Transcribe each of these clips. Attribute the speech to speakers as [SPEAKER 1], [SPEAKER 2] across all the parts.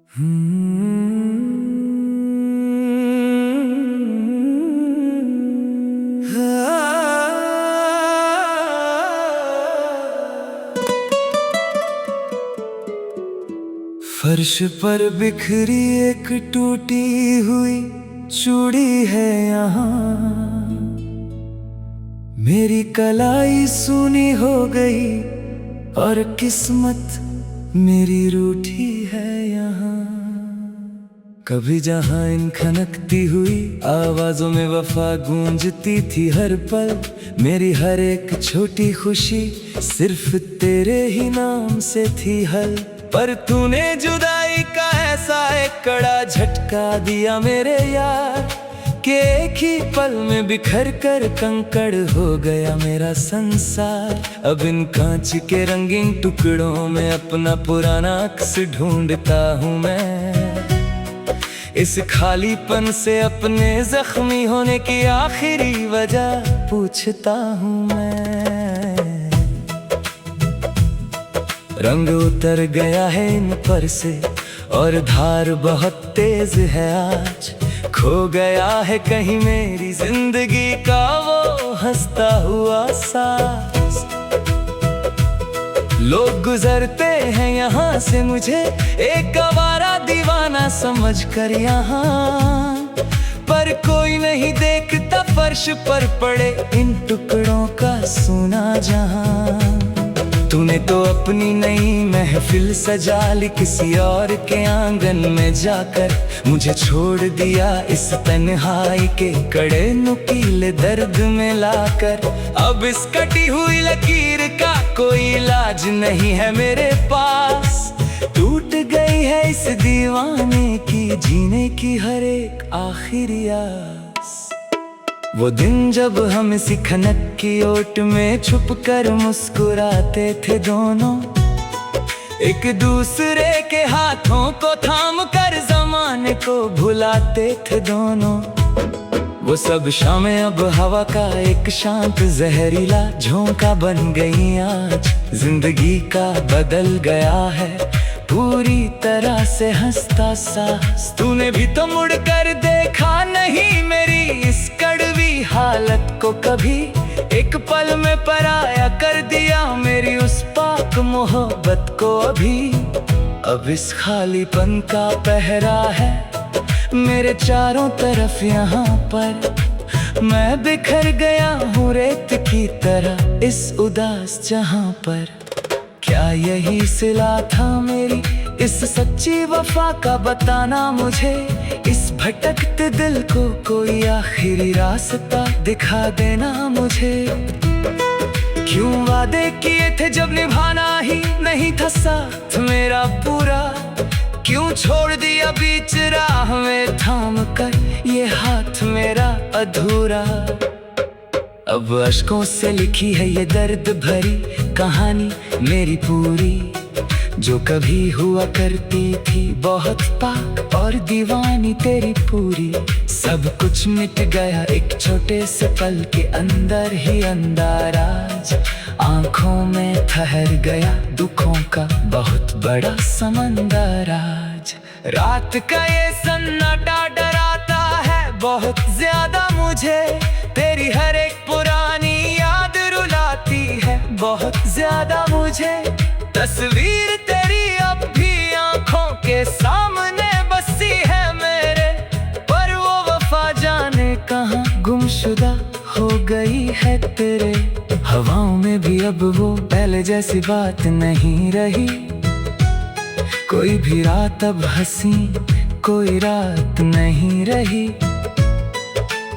[SPEAKER 1] फर्श पर बिखरी एक टूटी हुई चूड़ी है यहाँ। मेरी कलाई सूनी हो गई और किस्मत मेरी रूठी है यहाँ। कभी जहाँ इन खनकती हुई आवाजों में वफा गूंजती थी हर पल। मेरी हर एक छोटी खुशी सिर्फ तेरे ही नाम से थी हल। पर तूने जुदाई का ऐसा एक कड़ा झटका दिया मेरे यार कि एक ही पल में बिखर कर कंकड़ हो गया मेरा संसार। अब इन कांच के रंगीन टुकड़ों में अपना पुराना अक्स ढूंढता हूँ मैं। इस खालीपन से अपने जख्मी होने की आखिरी वजह पूछता हूँ मैं। रंग उतर गया है इन पर से और धार बहुत तेज है आज। खो गया है कहीं मेरी जिंदगी का वो हंसता हुआ सांस। लोग गुजरते हैं यहाँ से मुझे एक आवारा दीवाना समझकर यहाँ। पर कोई नहीं देखता फर्श पर पड़े इन टुकड़ों का सूना जहाँ। तूने तो अपनी नई महफिल सजा ली किसी और के आंगन में जाकर। मुझे छोड़ दिया इस तन्हाई के कड़े नुकीले दर्द में लाकर। अब इस कटी हुई लकीर का कोई इलाज नहीं है मेरे पास। टूट गई है इस दीवाने की जीने की हर एक आखिरी आस। वो दिन जब हम इसी खनक की ओट में छुप कर मुस्कुराते थे दोनों। एक दूसरे के हाथों को थाम कर जमाने को भुलाते थे दोनों। वो सब शामें अब हवा का एक शांत जहरीला झोंका बन गई आज। जिंदगी का बदल गया है पूरी तरह से हंसता सांस। तूने भी तो मुड़ कर देखा नहीं मेरी इस कड़वी हालत को कभी। एक पल में पराया कर दिया मेरी उस पाक मोहब्बत को अभी। अब इस खालीपन का पहरा है मेरे चारों तरफ यहाँ पर। मैं बिखर गया हूँ रेत की तरह इस उदास जहाँ पर। क्या यही सिला था मेरी इस सच्ची वफा का बताना मुझे। इस भटकते दिल को कोई आखिरी रास्ता दिखा देना मुझे। क्यों वादे किए थे जब निभाना ही नहीं था साथ मेरा पूरा। क्यों छोड़ दिया बीच राह में थाम कर ये हाथ मेरा अधूरा। अब अश्कों से लिखी है ये दर्द भरी कहानी मेरी पूरी। जो कभी हुआ करती थी बहुत पाक और दीवानी तेरी पूरी। सब कुछ मिट गया एक छोटे से पल के अंदर ही अंदर आज। आंखों में ठहर गया दुखों का बहुत बड़ा समंदर आज। रात का ये सन्नाटा डराता है बहुत ज्यादा मुझे। तेरी हर एक पुरानी याद रुलाती है बहुत ज्यादा मुझे। तस्वीर तेरी अब भी आंखों के सामने बसी है मेरे। पर वो वफा जाने कहाँ गुमशुदा हो गई है तेरे। हवाओं में भी अब वो पहले जैसी बात नहीं रही। कोई भी रात अब हंसी कोई रात नहीं रही।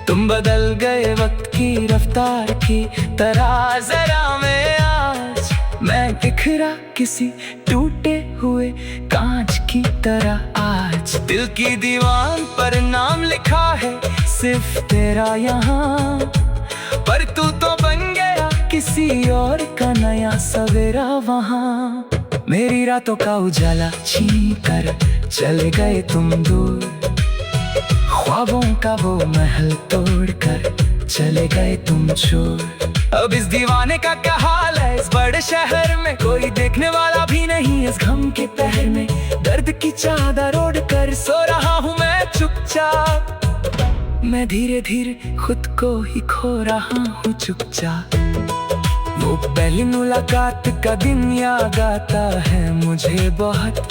[SPEAKER 1] तुम बदल गए वक्त की रफ्तार की तरह जरा में आज। मैं बिखरा किसी टूटे हुए कांच की तरह आज। दिल की दीवान पर नाम लिखा है सिर्फ तेरा यहाँ। पर तू तो बन गया किसी और का नया सवेरा वहाँ। मेरी रातों का उजाला छीन कर चले गए तुम दूर। ख्वाबों का वो महल तोड़कर चले गए तुम छोड़। अब इस दीवाने का क्या हाल है इस बड़े शहर में। कोई देखने वाला भी नहीं इस गम के पहर में। दर्द की चादर ओढ़ मैं धीरे धीरे खुद को ही खो रहा हूँ चुपचाप। वो पहली मुलाकात का दिन याद आता है मुझे बहुत,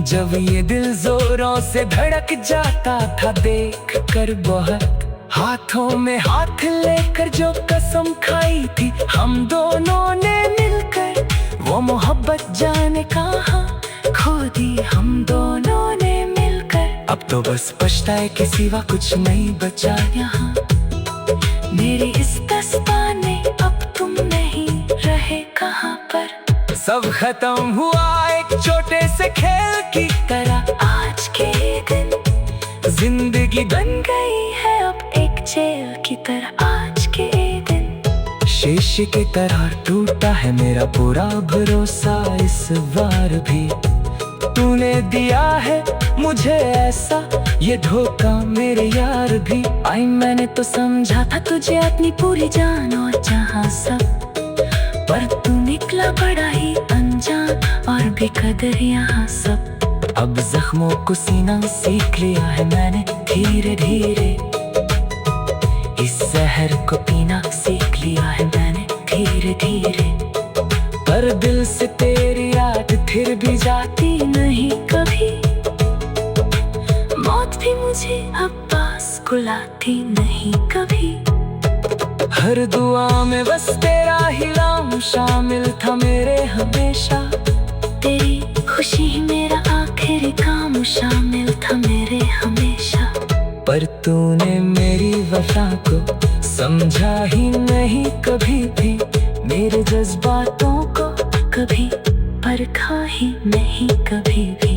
[SPEAKER 1] जब ये दिल जोरों से धड़क जाता था देख कर बहुत। हाथों में हाथ लेकर जो कसम खाई थी हम दोनों ने मिलकर, वो मोहब्बत जाने कहाँ खो दी हम दोनों ने मिलकर। अब तो बस पछताए के सिवा कुछ नहीं बचा यहाँ, मेरी इस दस्ताने अब तुम नहीं रहे कहाँ पर। सब खत्म हुआ एक छोटे से खेल की तरह, आज के दिन जिंदगी बन गई है अब एक जेल की तरह। आज के दिन शीशे की तरह टूटा है मेरा पूरा भरोसा, इस बार भी तूने दिया है मुझे ऐसा ये धोखा मेरे यार भी। आई मैंने तो समझा था तुझे अपनी पूरी जान और जहां सब, पर तू निकला बड़ा ही अनजान और बेकदर यहाँ सब। अब जख्मों को सीना सीख लिया है मैंने धीरे धीरे, इस जहर को पीना सीख लिया है मैंने धीरे धीरे। पर दिल से तेरी याद फिर भी जाती नहीं कभी, मौत भी मुझे अब पास बुलाती नहीं कभी। हर दुआ में बस तेरा ही नाम शामिल था मेरे हमेशा, तेरी खुशी ही मेरा आखिरी काम शामिल था मेरे हमेशा। पर तूने मेरी वफा को समझा ही नहीं कभी भी, मेरे जज्बातों को कभी परखा ही नहीं कभी भी।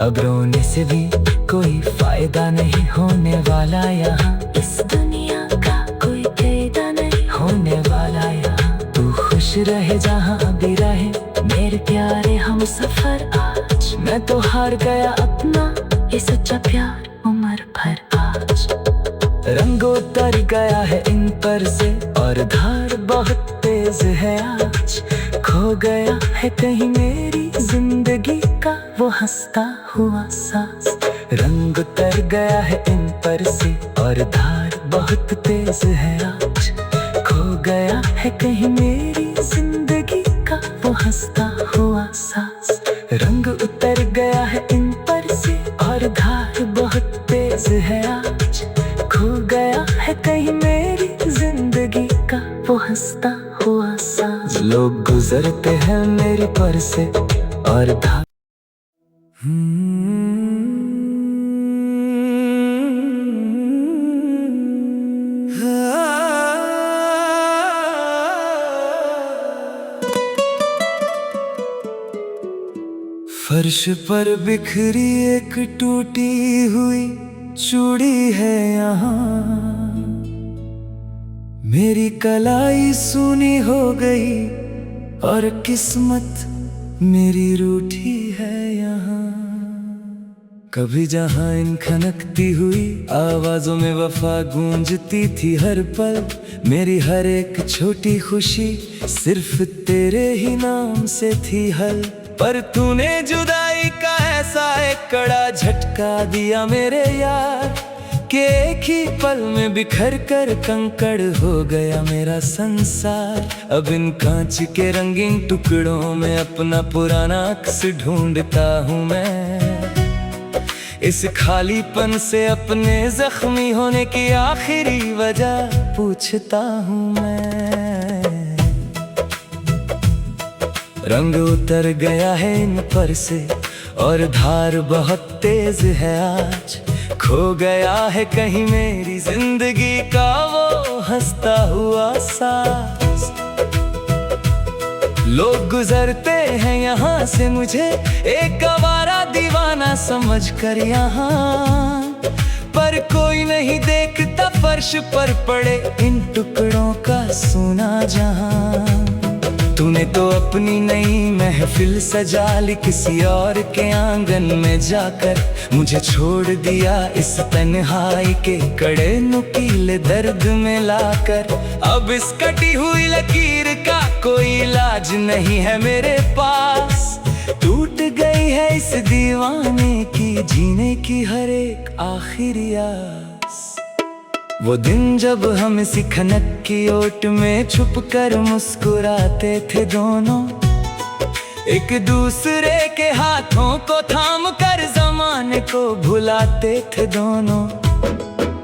[SPEAKER 1] अब रोने से भी कोई फायदा नहीं होने वाला यहाँ, इस दुनिया का कोई फायदा नहीं होने वाला यहाँ। तू खुश रहे जहाँ भी रहे मेरे प्यारे हम सफर, आज मैं तो हार गया अपना ये सच्चा प्यार उम्र भर आज। रंग उतर गया है इन पर से और धार बहुत तेज है आज, खो गया है कहीं मेरी जिंदगी का वो हंसता हुआ सांस। रंग उतर गया है इन पर से और धार बहुत तेज है आज, खो गया है कहीं मेरी जिंदगी का वो हंसता हुआ सांस। रंग उतर गया है इन पर से और धार बहुत तेज है आज, खो गया है कहीं मेरी जिंदगी का वो हंसता हुआ सांस। लोग गुजरते हैं मेरी पर से और धार। फर्श पर बिखरी एक टूटी हुई चूड़ी है यहाँ, मेरी कलाई सूनी हो गई और किस्मत मेरी रूठी है यहाँ। कभी जहाँ इन खनकती हुई आवाजों में वफा गूंजती थी हर पल, मेरी हर एक छोटी खुशी सिर्फ तेरे ही नाम से थी हल। पर तूने जुदाई का ऐसा एक कड़ा झटका दिया मेरे यार, कि एक ही पल में बिखर कर कंकड़ हो गया मेरा संसार। अब इन कांच के रंगीन टुकड़ों में अपना पुराना अक्स ढूंढता हूँ मैं, इस खालीपन से अपने जख्मी होने की आखिरी वजह पूछता हूँ मैं। रंग उतर गया है इन पर से और धार बहुत तेज है आज, खो गया है कहीं मेरी जिंदगी का वो हंसता हुआ सांस। लोग गुजरते हैं यहाँ से मुझे एक आवारा दीवाना समझ कर यहाँ, पर कोई नहीं देखता फर्श पर पड़े इन टुकड़ों का सोना जहाँ। तूने तो अपनी नई महफिल सजा ली किसी और के आंगन में जाकर, मुझे छोड़ दिया इस तन्हाई के कड़े नुकीले दर्द में लाकर। अब इस कटी हुई लकीर का कोई इलाज नहीं है मेरे पास, टूट गई है इस दीवाने की जीने की हर एक आखिरी आस। वो दिन जब हम इसी खनक की ओट में छुप कर मुस्कुराते थे दोनों, एक दूसरे के हाथों को थाम कर जमाने को भुलाते थे दोनों।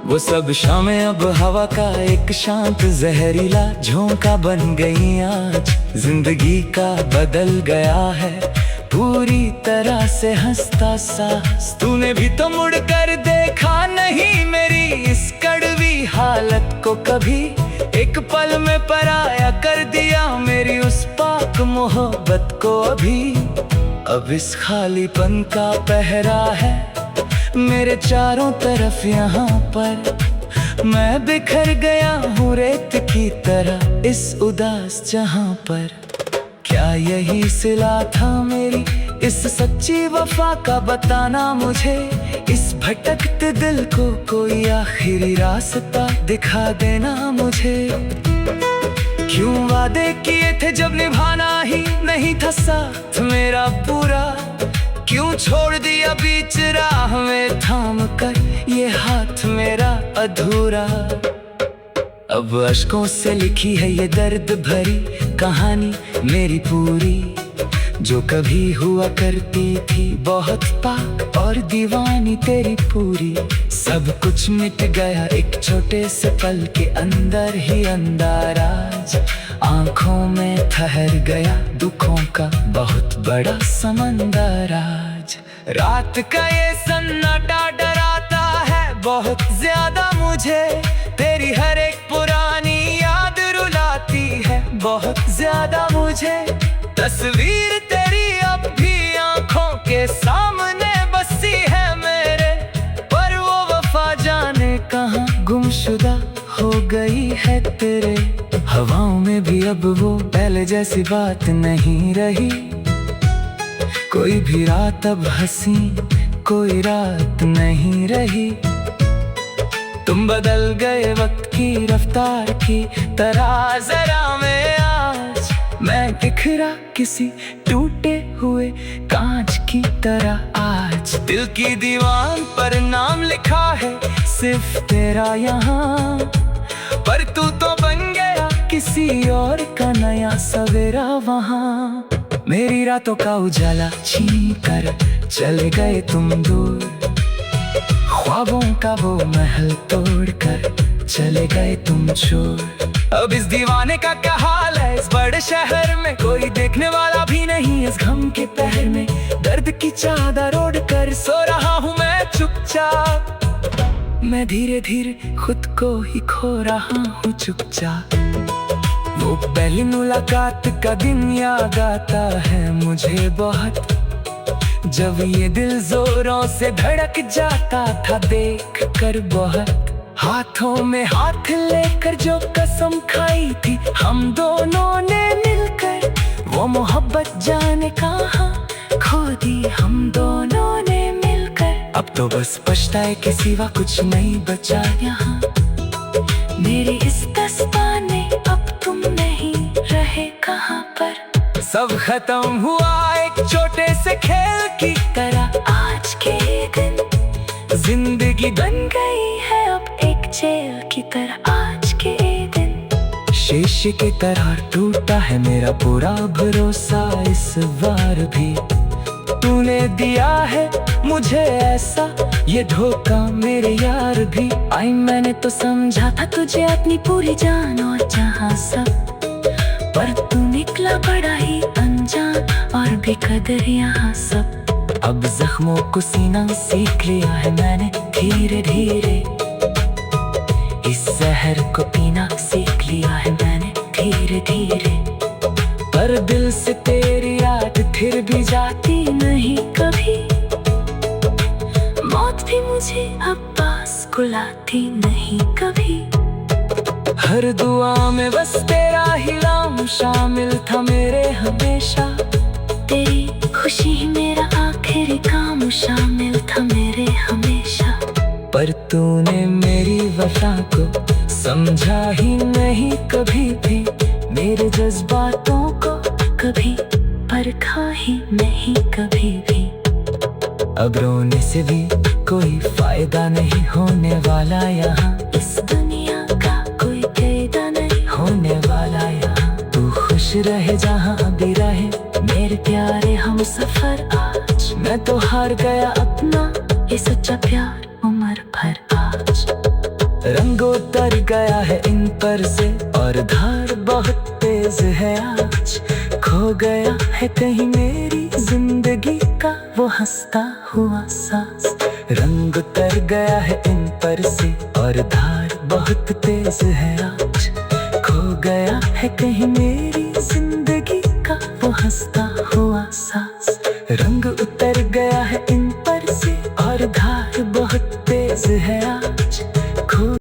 [SPEAKER 1] वो सब शामें अब हवा का एक शांत जहरीला झोंका बन गई आज। जिंदगी का बदल गया है पूरी तरह से हंसता सांस। तूने भी तो मुड़ कर देखा नहीं मेरी इस कड़वी हालत को कभी, एक पल में पराया कर दिया मेरी उस पाक मोहब्बत को अभी। अब इस खालीपन का पहरा है मेरे चारों तरफ यहाँ पर, मैं बिखर गया हूँ रेत की तरह इस उदास जहाँ पर। क्या यही सिला था मेरी इस सच्ची वफा का, बताना मुझे इस भटकते दिल को कोई आखिरी रास्ता दिखा देना मुझे। क्यों वादे किए थे जब निभाना ही नहीं था साथ मेरा पूरा, क्यों छोड़ दिया बीच राह में थाम कर ये हाथ मेरा अधूरा। अब अश्कों से लिखी है ये दर्द भरी कहानी मेरी पूरी, जो कभी हुआ करती थी बहुत पाक और दीवानी तेरी पूरी। सब कुछ मिट गया एक छोटे से पल के अंदर ही अंदर आज। आंखों में ठहर गया दुखों का बहुत बड़ा समंदर आज। रात का ये सन्नाटा डराता है बहुत ज्यादा मुझे, तेरी हर एक पुरानी याद रुलाती है बहुत ज्यादा मुझे। तस्वीर तेरी अब भी आंखों के सामने बसी है मेरे, पर वो वफा जाने कहाँ गुमशुदा हो गई है तेरे। हवाओं में भी अब वो पहले जैसी बात नहीं रही, कोई भी रात अब हंसी कोई रात नहीं रही। तुम बदल गए वक्त की रफ्तार की तरह जरा में आज, मैं बिखरा किसी टूटे हुए कांच की तरह आज। दिल की दीवार पर नाम लिखा है सिर्फ तेरा यहाँ, पर तू तो बन गया किसी और का नया सवेरा वहाँ। मेरी रातों का उजाला छीन कर चले गए तुम दूर, ख्वाबों का वो महल तोड़कर चले गए तुम छोड़। अब इस दीवाने का क्या हाल है इस बड़े शहर में, कोई देखने वाला भी नहीं इस गम के पहर में। दर्द की चादर ओढ़ कर सो रहा हूँ मैं चुपचाप, मैं धीरे धीरे खुद को ही खो रहा हूँ चुपचाप। वो पहली मुलाकात का दिन याद आता है मुझे बहुत, जब ये दिल जोरों से धड़क जाता था देख कर बहुत। हाथों में हाथ लेकर जो कसम खाई थी हम दोनों ने मिलकर, वो मोहब्बत जाने कहाँ खो दी हम दोनों ने मिलकर। अब तो बस पछताए के सिवा कुछ नहीं बचा यहाँ, मेरी इस दस्ताने अब तुम नहीं रहे कहाँ पर। सब खत्म हुआ एक छोटे से खेल की तरह आज के दिन, जिंदगी बन गई है अब एक जेल की तरह आज के दिन। शीशे की तरह टूटा है मेरा पूरा भरोसा इस बार भी, तूने दिया है मुझे ऐसा ये धोखा मेरे यार भी। आई मैंने तो समझा था तुझे अपनी पूरी जान और जहां सब, पर तू निकला बड़ा ही अनजान और बेकदर यहाँ सब। अब जख्मों को सीना सीख लिया है मैंने धीरे धीरे, इस जहर को पीना सीख लिया है मैंने धीरे धीरे। पर दिल से तेरी याद फिर भी जाती नहीं कभी, मौत भी मुझे अब पास बुलाती नहीं कभी। हर दुआ में बस तेरा ही नाम शामिल था मेरे हमेशा, तेरी खुशी ही मेरा आखिरी काम शामिल था मेरे हमेशा। पर तूने मेरी वफा को समझा ही नहीं कभी भी, मेरे जज्बातों को कभी परखा ही नहीं कभी भी। अब रोने से भी कोई फायदा नहीं होने वाला यहाँ इस दुनिया
[SPEAKER 2] रहे जहाँ भी रहे मेरे प्यारे हम सफर। आज मैं तो हार गया अपना ये सच्चा प्यार उम्र भर। आज
[SPEAKER 1] रंग उतर गया है इन पर से और धार बहुत तेज है। आज खो गया है कहीं मेरी जिंदगी का वो हंसता हुआ सांस। रंग उतर गया है इन पर से और धार बहुत तेज है। आज खो गया है कहीं मेरी जिंदगी का वो हंसता हुआ सांस। रंग उतर गया है इन पर से और धार बहुत तेज है।